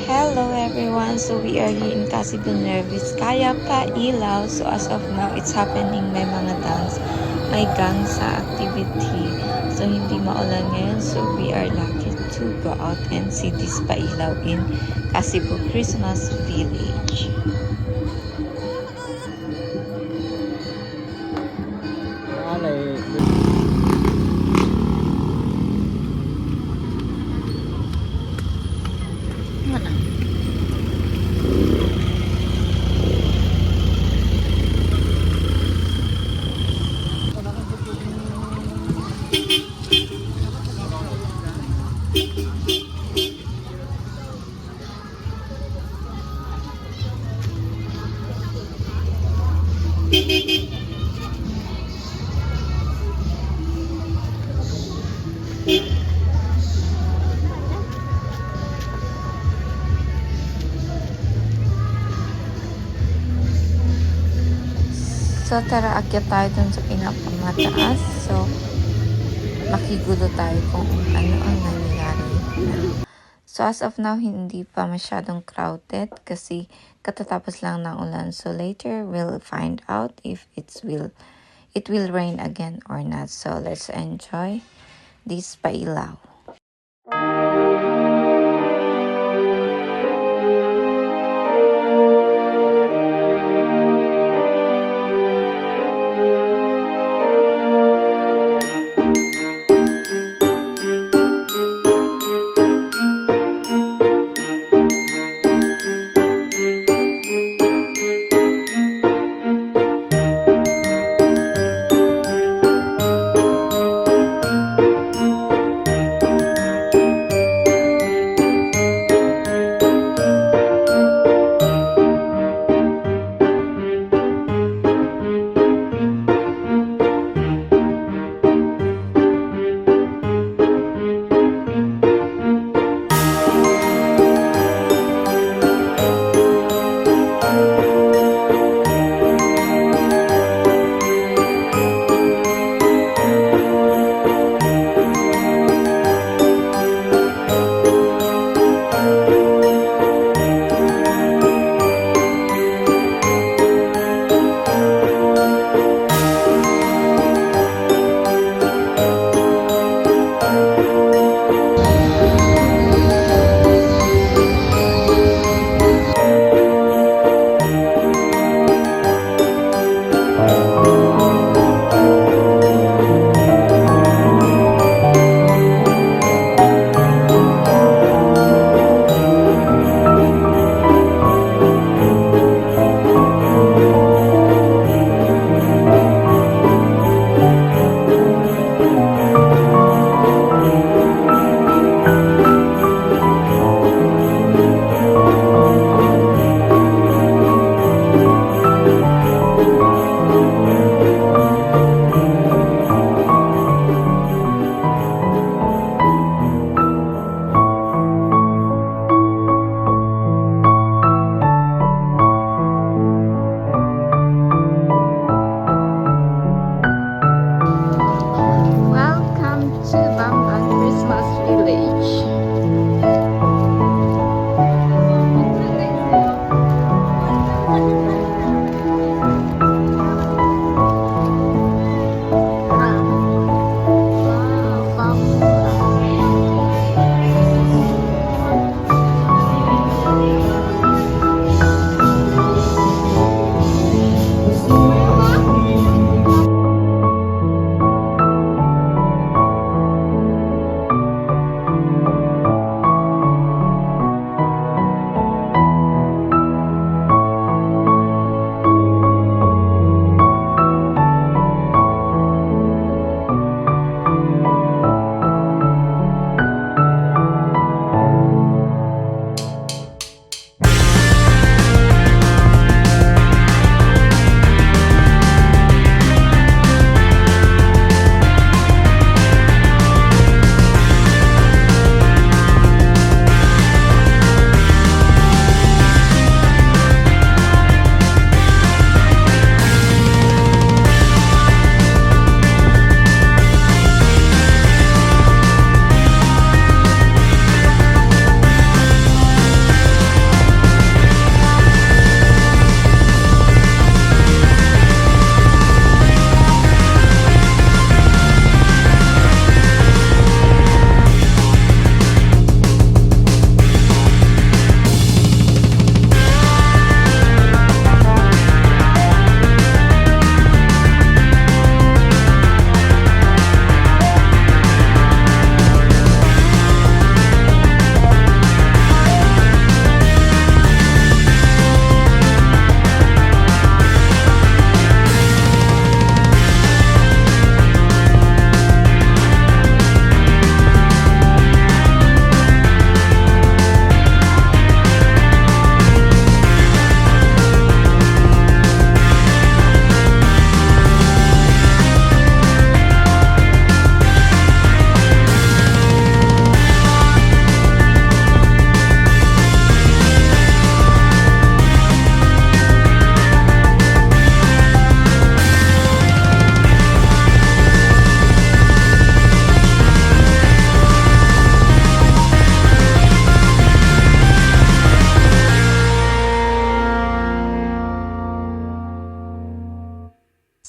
Hello everyone, so we are here in Casa Nervis, Kaya pa ilaw. So as of now, it's happening, may mga dance, may gang sa activity. So hindi maulan ngayon, so we are lucky to go out and see this pailaw in Kasibu Christmas Village. So tara, akyat tayo dun sa pinapamataas. So makigulo tayo kung ano ang nangyayari. So as of now, hindi pa masyadong crowded kasi katatapos lang ng ulan. So later, we'll find out if it will rain again or not. So let's enjoy this pailaw.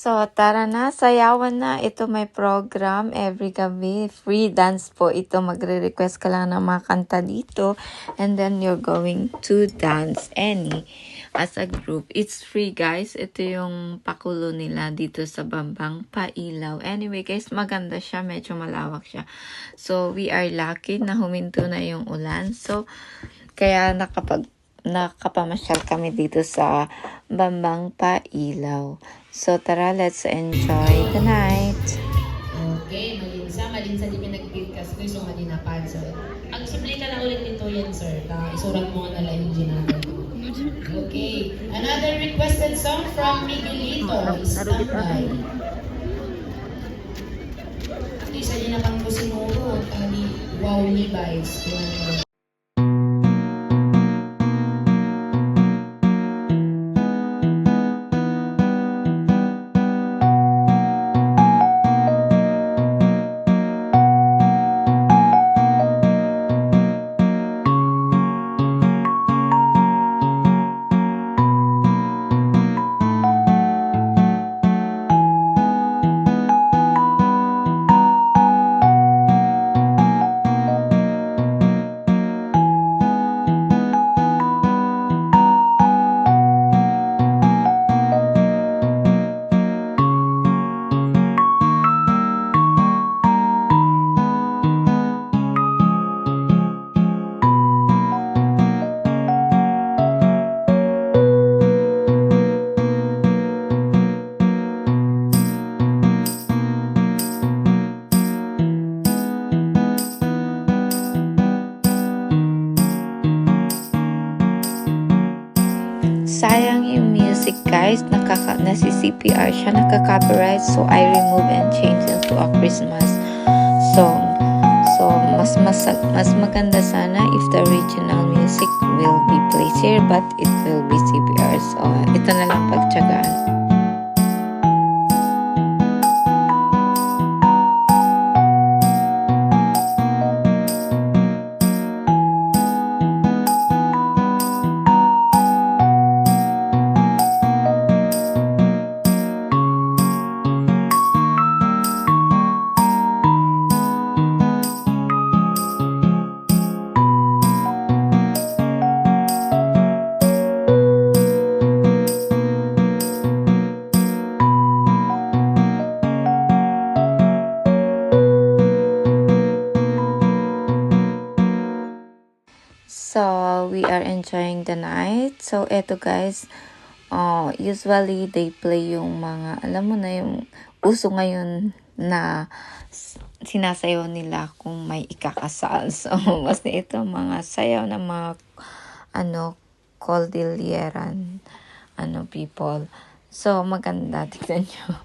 So, tara na, sayawan na. Ito may program every gabi. Free dance po ito. Magre-request ka lang ng mga kanta dito. And then you're going to dance any as a group. It's free, guys. Ito yung pakulo nila dito sa Bambang Pailaw. Anyway, guys, maganda siya. Medyo malawak siya. So, we are lucky na huminto na yung ulan. So, kaya nakapamasyal kami dito sa Bambang Pailaw. So, tara, let's enjoy the night. Okay, malinsa di pinag-podcast ko so malinapan. So, ang simple ka lang ulit nito yan, sir. Isurat mo nga na lang yung ginagawa. Okay, another requested song from Miguelito is Tambay. Isa din na pang kusinuro, ni Wow Levi's. Sayang yung music, guys. Nasi-CPR siya, nakaka-copyright. So, I remove and change it to a Christmas song. So, mas maganda sana if the original music will be played here, but it will be CPR. So, ito na lang pagtsagaan. So, we are enjoying the night. So, eto guys, usually they play yung mga, alam mo na yung uso ngayon na sinasayaw nila kung may ikakasal. So, basta ito mga sayaw ng mga, Cordilleran, people. So, maganda. Tignan nyo.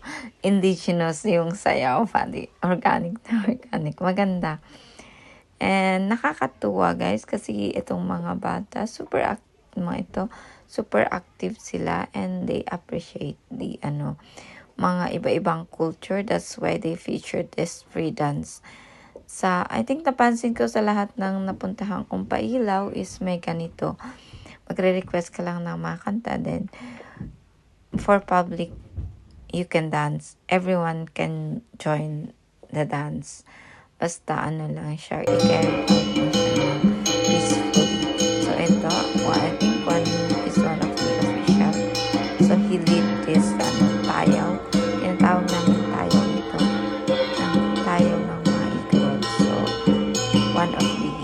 Indigenous yung sayaw. Organic na organic. Maganda. And nakakatuwa, guys, kasi itong mga bata, super active sila and they appreciate the mga iba-ibang culture. That's why they featured this free dance. I think napansin ko sa lahat ng napuntahan kong Pailaw is may ganito. Magre-request ka lang ng mga kanta, then for public, you can dance. Everyone can join the dance. Basta lang siya, i-carry out mo siya peacefully. So, ito, I think one is one of the official. So, he lead this, tayaw. Tinatawag namin tayaw ito. Tayaw ng mga igorot. So, one of the,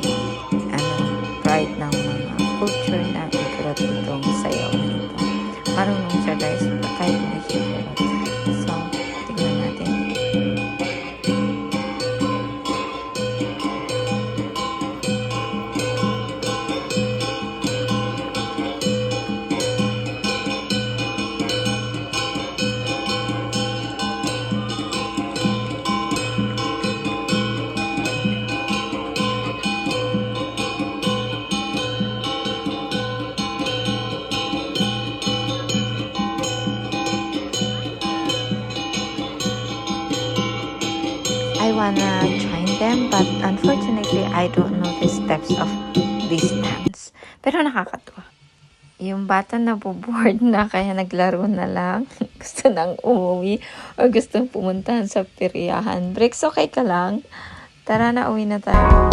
pride ng mga culture ng igorot itong sayaw na ito. Marunong siya, guys, kahit hindi siya igorot. So, tignan natin. I wanna join them, but unfortunately, I don't know the steps of this dance. Pero nakakatuwa. Yung bata na bored na kaya naglaro na lang. Gusto nang umuwi o gusto pumuntahan sa peryahan. Bricks, okay ka lang? Tara na, uwi na tayo.